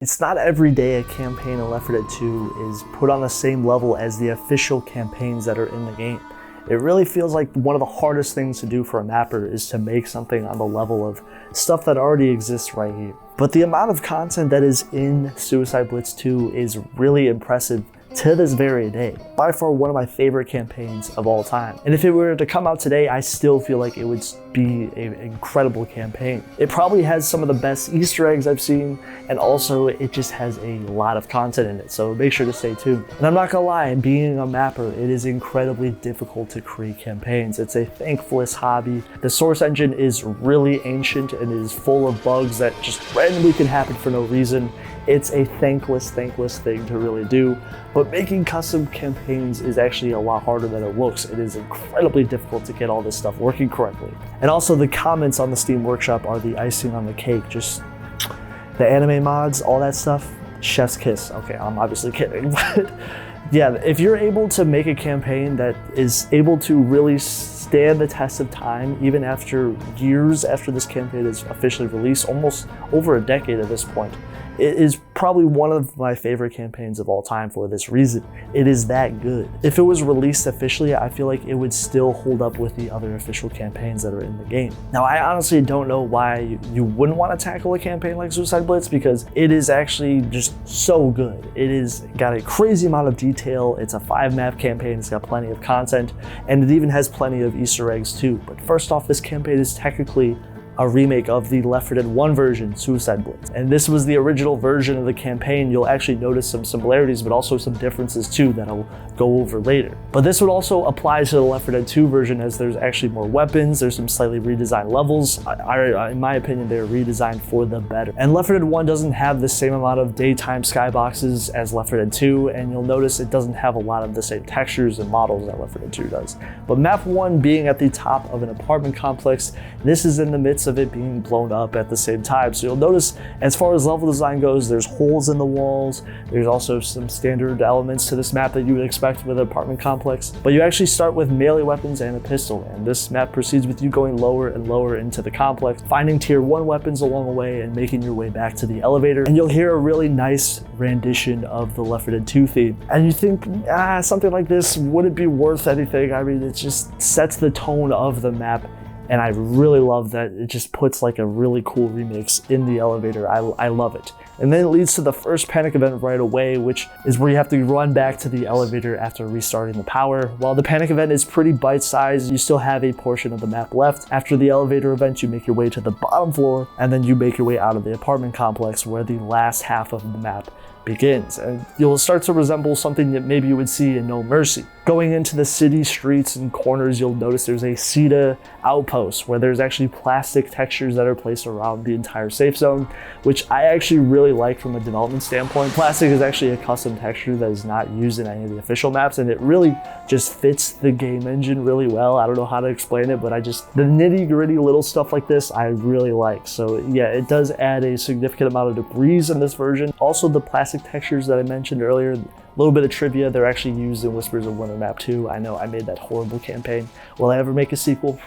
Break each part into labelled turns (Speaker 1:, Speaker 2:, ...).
Speaker 1: It's not every day a campaign in Left 4 Dead 2 is put on the same level as the official campaigns that are in the game. It really feels like one of the hardest things to do for a mapper is to make something on the level of stuff that already exists right here. But the amount of content that is in Suicide Blitz 2 is really impressive to this very day. By far one of my favorite campaigns of all time. And if it were to come out today, I still feel like it would be an incredible campaign. It probably has some of the best Easter eggs I've seen, and also it just has a lot of content in it, so make sure to stay tuned. And I'm not gonna lie, being a mapper, it is incredibly difficult to create campaigns. It's a thankless hobby. The source engine is really ancient and is full of bugs that just randomly can happen for no reason. It's a thankless thing to really do, but making custom campaigns is actually a lot harder than it looks. It is incredibly difficult to get all this stuff working correctly. And also the comments on the Steam Workshop are the icing on the cake. Just the anime mods, all that stuff, chef's kiss. Okay, I'm obviously kidding, but yeah, if you're able to make a campaign that is able to really stand the test of time, even after years after this campaign is officially released, almost over a decade at this point, it is probably one of my favorite campaigns of all time for this reason. It is that good. If it was released officially, I feel like it would still hold up with the other official campaigns that are in the game. Now, I honestly don't know why you wouldn't want to tackle a campaign like Suicide Blitz, because it is actually just so good. It is got a crazy amount of detail. It's a 5-map campaign. It's got plenty of content, and it even has plenty of Easter eggs too. But first off, this campaign is technically a remake of the Left 4 Dead 1 version, Suicide Blitz. And this was the original version of the campaign. You'll actually notice some similarities, but also some differences too that I'll go over later. But this would also apply to the Left 4 Dead 2 version, as there's actually more weapons, there's some slightly redesigned levels. In my opinion, they're redesigned for the better. And Left 4 Dead 1 doesn't have the same amount of daytime skyboxes as Left 4 Dead 2, and you'll notice it doesn't have a lot of the same textures and models that Left 4 Dead 2 does. But map 1 being at the top of an apartment complex, this is in the midst of it being blown up at the same time. So you'll notice, as far as level design goes, there's holes in the walls. There's also some standard elements to this map that you would expect with an apartment complex. But you actually start with melee weapons and a pistol, and this map proceeds with you going lower and lower into the complex, finding tier 1 weapons along the way and making your way back to the elevator. And you'll hear a really nice rendition of the Left 4 Dead 2 theme. And you think, something like this, would it be worth anything? I mean, it just sets the tone of the map. And I really love that it just puts like a really cool remix in the elevator. I love it. And then it leads to the first panic event right away, which is where you have to run back to the elevator after restarting the power. While the panic event is pretty bite-sized, you still have a portion of the map left. After the elevator event, you make your way to the bottom floor, and then you make your way out of the apartment complex where the last half of the map begins. And you'll start to resemble something that maybe you would see in No Mercy. Going into the city streets and corners, you'll notice there's a CETA outpost where there's actually plastic textures that are placed around the entire safe zone, which I actually really like from a development standpoint. Plastic is actually a custom texture that is not used in any of the official maps, and it really just fits the game engine really well. I don't know how to explain it, but the nitty-gritty little stuff like this I really like. So yeah, it does add a significant amount of debris in this version. Also, the plastic textures that I mentioned earlier, a little bit of trivia, they're actually used in Whispers of Winter Map 2. I know I made that horrible campaign. Will I ever make a sequel?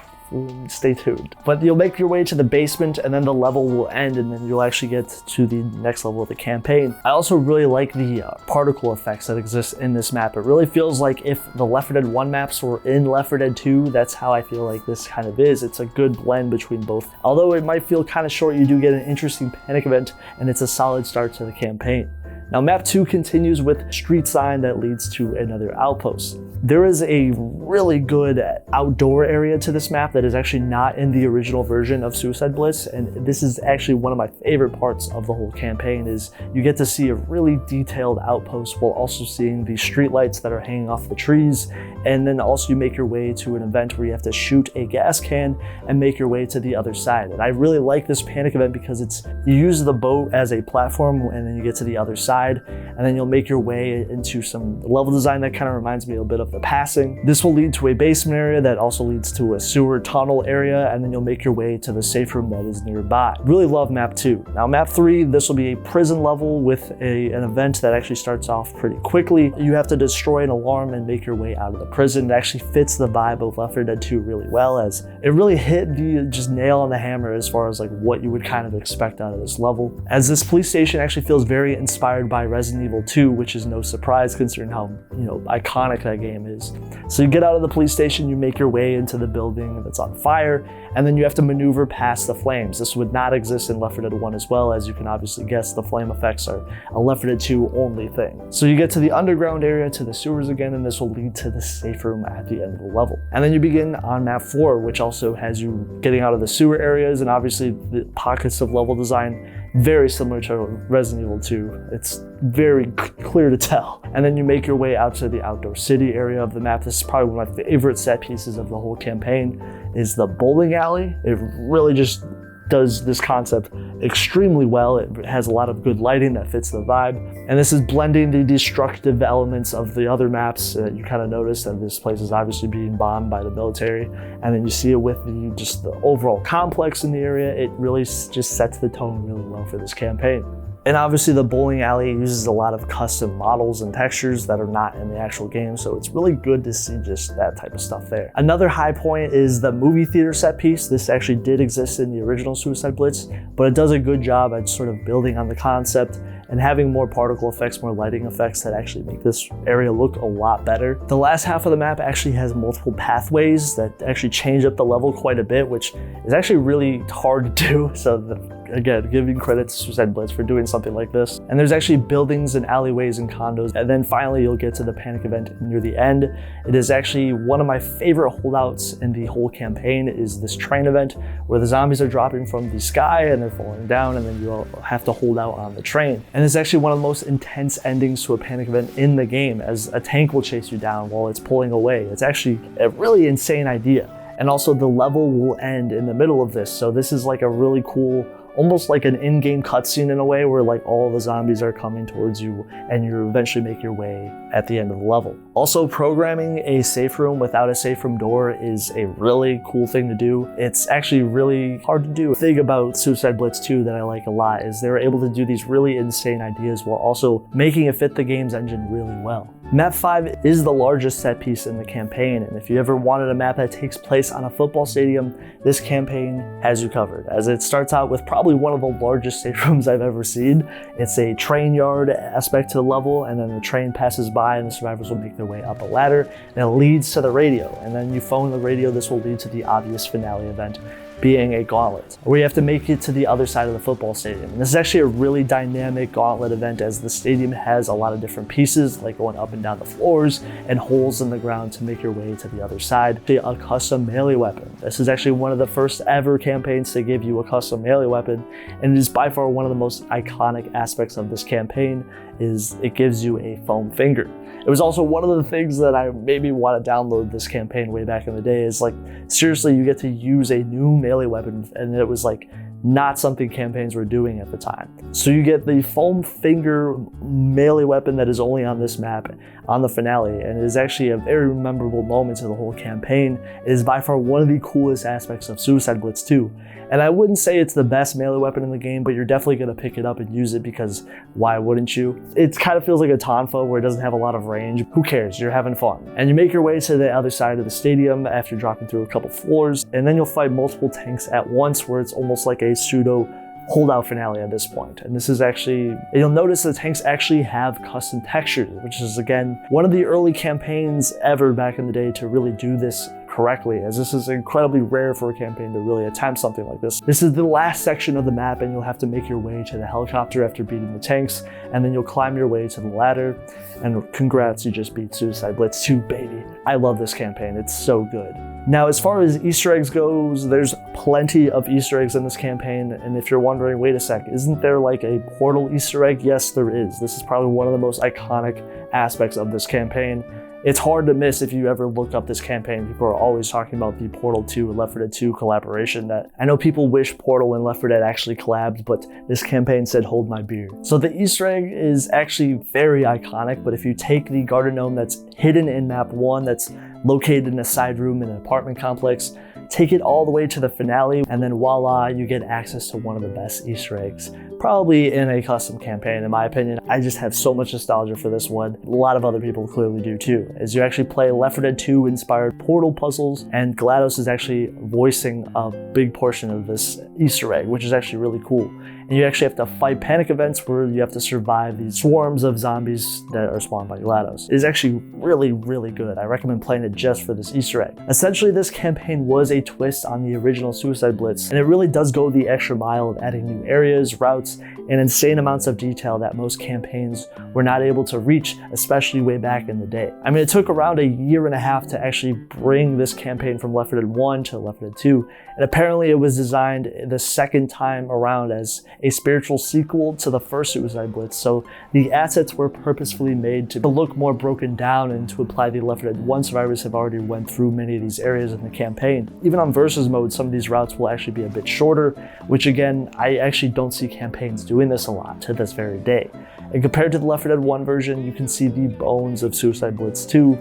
Speaker 1: Stay tuned. But you'll make your way to the basement, and then the level will end, and then you'll actually get to the next level of the campaign. I also really like the particle effects that exist in this map. It really feels like if the Left 4 Dead 1 maps were in Left 4 Dead 2, that's how I feel like this kind of is. It's a good blend between both. Although it might feel kind of short, you do get an interesting panic event, and it's a solid start to the campaign. Now, map 2 continues with street sign that leads to another outpost. There is a really good outdoor area to this map that is actually not in the original version of Suicide Blitz, and this is actually one of my favorite parts of the whole campaign. Is you get to see a really detailed outpost while also seeing the street lights that are hanging off the trees, and then also you make your way to an event where you have to shoot a gas can and make your way to the other side. And I really like this panic event because you use the boat as a platform, and then you get to the other side, side, and then you'll make your way into some level design that kind of reminds me a bit of the passing. This will lead to a basement area that also leads to a sewer tunnel area, and then you'll make your way to the safe room that is nearby. Really love map 2. Now map 3, this will be a prison level with an event that actually starts off pretty quickly. You have to destroy an alarm and make your way out of the prison. It actually fits the vibe of Left 4 Dead 2 really well, as it really hit the just nail on the hammer as far as like what you would kind of expect out of this level. As this police station actually feels very inspired by Resident Evil 2, which is no surprise considering how, you know, iconic that game is. So you get out of the police station, you make your way into the building that's on fire, and then you have to maneuver past the flames. This would not exist in Left 4 Dead 1 as well. As you can obviously guess, the flame effects are a Left 4 Dead 2 only thing. So you get to the underground area, to the sewers again, and this will lead to the safe room at the end of the level. And then you begin on map 4, which also has you getting out of the sewer areas, and obviously the pockets of level design very similar to Resident Evil 2. It's very clear to tell. And then you make your way out to the outdoor city area of the map. This is probably one of my favorite set pieces of the whole campaign, is the bowling alley. It really just does this concept extremely well. It has a lot of good lighting that fits the vibe. And this is blending the destructive elements of the other maps. You kind of notice that this place is obviously being bombed by the military. And then you see it with just the overall complex in the area. It really just sets the tone really well for this campaign. And obviously the bowling alley uses a lot of custom models and textures that are not in the actual game, so it's really good to see just that type of stuff there. Another high point is the movie theater set piece. This actually did exist in the original Suicide Blitz, but it does a good job at sort of building on the concept and having more particle effects, more lighting effects that actually make this area look a lot better. The last half of the map actually has multiple pathways that actually change up the level quite a bit, which is actually really hard to do. So again, giving credit to Suicide Blitz for doing something like this. And there's actually buildings and alleyways and condos. And then finally, you'll get to the panic event near the end. It is actually one of my favorite holdouts in the whole campaign, is this train event where the zombies are dropping from the sky and they're falling down, and then you have to hold out on the train. And it's actually one of the most intense endings to a panic event in the game, as a tank will chase you down while it's pulling away. It's actually a really insane idea. And also the level will end in the middle of this. So this is like a really cool, almost like an in-game cutscene in a way, where like all the zombies are coming towards you and you eventually make your way at the end of the level. Also, programming a safe room without a safe room door is a really cool thing to do. It's actually really hard to do. The thing about Suicide Blitz 2 that I like a lot is they were able to do these really insane ideas while also making it fit the game's engine really well. Map 5 is the largest set piece in the campaign, and if you ever wanted a map that takes place on a football stadium, this campaign has you covered, as it starts out with probably one of the largest safe rooms I've ever seen. It's a train yard aspect to the level, and then the train passes by and the survivors will make their way up a ladder, and it leads to the radio, and then you phone the radio. This will lead to the obvious finale event, being a gauntlet, where you have to make it to the other side of the football stadium. And this is actually a really dynamic gauntlet event, as the stadium has a lot of different pieces, like going up and down the floors and holes in the ground to make your way to the other side. A custom melee weapon. This is actually one of the first ever campaigns to give you a custom melee weapon, and it is by far one of the most iconic aspects of this campaign, is it gives you a foam finger. It was also one of the things that made me want to download this campaign way back in the day, is like, seriously, you get to use a new melee weapon, and it was like not something campaigns were doing at the time. So you get the foam finger melee weapon that is only on this map on the finale, and it is actually a very memorable moment to the whole campaign. It is by far one of the coolest aspects of Suicide Blitz 2. And I wouldn't say it's the best melee weapon in the game, but you're definitely going to pick it up and use it, because why wouldn't you? It kind of feels like a tonfa where it doesn't have a lot of range. Who cares? You're having fun. And you make your way to the other side of the stadium after dropping through a couple floors, and then you'll fight multiple tanks at once, where it's almost like a pseudo holdout finale at this point. And this is actually, you'll notice the tanks actually have custom textures, which is again one of the early campaigns ever back in the day to really do this correctly, as this is incredibly rare for a campaign to really attempt something like this. This is the last section of the map, and you'll have to make your way to the helicopter after beating the tanks, and then you'll climb your way to the ladder, and congrats, you just beat Suicide Blitz 2, baby. I love this campaign, it's so good. Now, as far as Easter eggs goes, there's plenty of Easter eggs in this campaign, and if you're wondering, wait a sec, isn't there like a portal Easter egg? Yes, there is. This is probably one of the most iconic aspects of this campaign. It's hard to miss if you ever look up this campaign. People are always talking about the Portal 2 and Left 4 Dead 2 collaboration. That I know people wish Portal and Left 4 Dead actually collabed, but this campaign said hold my beer. So the Easter egg is actually very iconic, but if you take the garden gnome that's hidden in map 1, that's located in a side room in an apartment complex, take it all the way to the finale, and then voila, you get access to one of the best Easter eggs, probably in a custom campaign, in my opinion. I just have so much nostalgia for this one. A lot of other people clearly do too, as you actually play Left 4 Dead 2 inspired Portal puzzles, and GLaDOS is actually voicing a big portion of this Easter egg, which is actually really cool. And you actually have to fight panic events where you have to survive these swarms of zombies that are spawned by GLaDOS. It is actually really, really good. I recommend playing it just for this Easter egg. Essentially, this campaign was a twist on the original Suicide Blitz, and it really does go the extra mile of adding new areas, routes, and insane amounts of detail that most campaigns were not able to reach, especially way back in the day. I mean, it took around a year and a half to actually bring this campaign from Left 4 Dead 1 to Left 4 Dead 2, and apparently it was designed the second time around as a spiritual sequel to the first Suicide Blitz, so the assets were purposefully made to look more broken down and to apply the Left 4 Dead 1 survivors have already went through many of these areas in the campaign. Even on versus mode, some of these routes will actually be a bit shorter, which again, I actually don't see campaigns doing this a lot to this very day. And compared to the Left 4 Dead 1 version, you can see the bones of Suicide Blitz 2.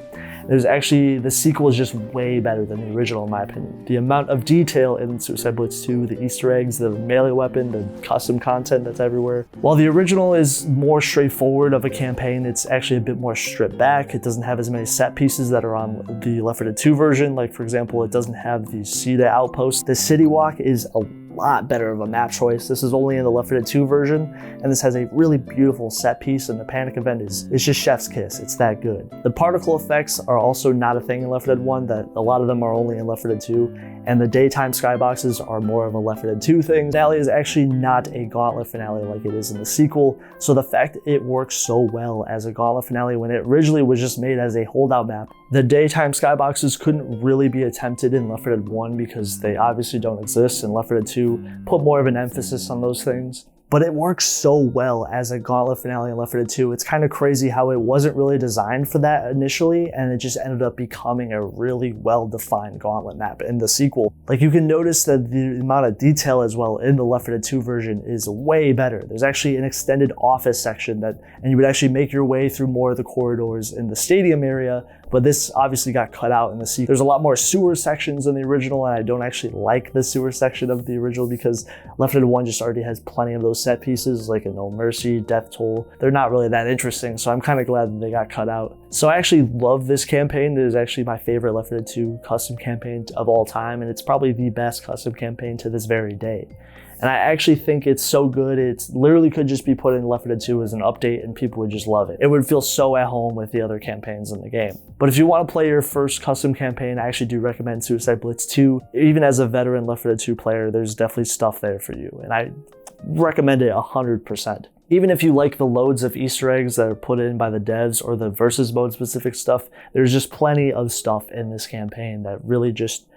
Speaker 1: There's actually, the sequel is just way better than the original in my opinion. The amount of detail in Suicide Blitz 2, the Easter eggs, the melee weapon, the custom content that's everywhere. While the original is more straightforward of a campaign, it's actually a bit more stripped back. It doesn't have as many set pieces that are on the Left 4 Dead 2 version. Like for example, it doesn't have the CETA outpost. The city walk is a lot better of a map choice. This is only in the Left 4 Dead 2 version, and this has a really beautiful set piece, and the panic event is just chef's kiss. It's that good. The particle effects are also not a thing in Left 4 Dead 1, that a lot of them are only in Left 4 Dead 2, and the daytime skyboxes are more of a Left 4 Dead 2 thing. The finale is actually not a gauntlet finale like it is in the sequel, so the fact it works so well as a gauntlet finale when it originally was just made as a holdout map. The daytime skyboxes couldn't really be attempted in Left 4 Dead 1 because they obviously don't exist, and Left 4 Dead 2 put more of an emphasis on those things. But it works so well as a gauntlet finale in Left 4 Dead 2. It's kind of crazy how it wasn't really designed for that initially, and it just ended up becoming a really well-defined gauntlet map in the sequel. Like, you can notice that the amount of detail as well in the Left 4 Dead 2 version is way better. There's actually an extended office section and you would actually make your way through more of the corridors in the stadium area, but this obviously got cut out in the sequel. There's a lot more sewer sections in the original, and I don't actually like the sewer section of the original because Left 4 Dead 1 just already has plenty of those set pieces like a No Mercy, Death Toll. They're not really that interesting, so I'm kind of glad that they got cut out. So I actually love this campaign. It is actually my favorite Left 4 Dead 2 custom campaign of all time, and it's probably the best custom campaign to this very day. And I actually think it's so good, it literally could just be put in Left 4 Dead 2 as an update and people would just love it. It would feel so at home with the other campaigns in the game. But if you want to play your first custom campaign, I actually do recommend Suicide Blitz 2. Even as a veteran Left 4 Dead 2 player, there's definitely stuff there for you, and I recommend it 100%. Even if you like the loads of Easter eggs that are put in by the devs or the versus mode specific stuff, there's just plenty of stuff in this campaign that really just,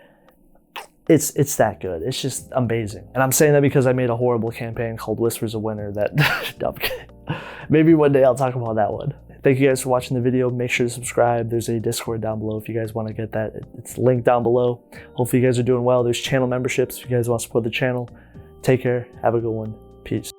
Speaker 1: it's that good. It's just amazing. And I'm saying that because I made a horrible campaign called Whispers of Winter that, no, I'm kidding. Maybe one day I'll talk about that one. Thank you guys for watching the video. Make sure to subscribe. There's a Discord down below if you guys want to get that. It's linked down below. Hopefully you guys are doing well. There's channel memberships if you guys want to support the channel. Take care. Have a good one. Peace.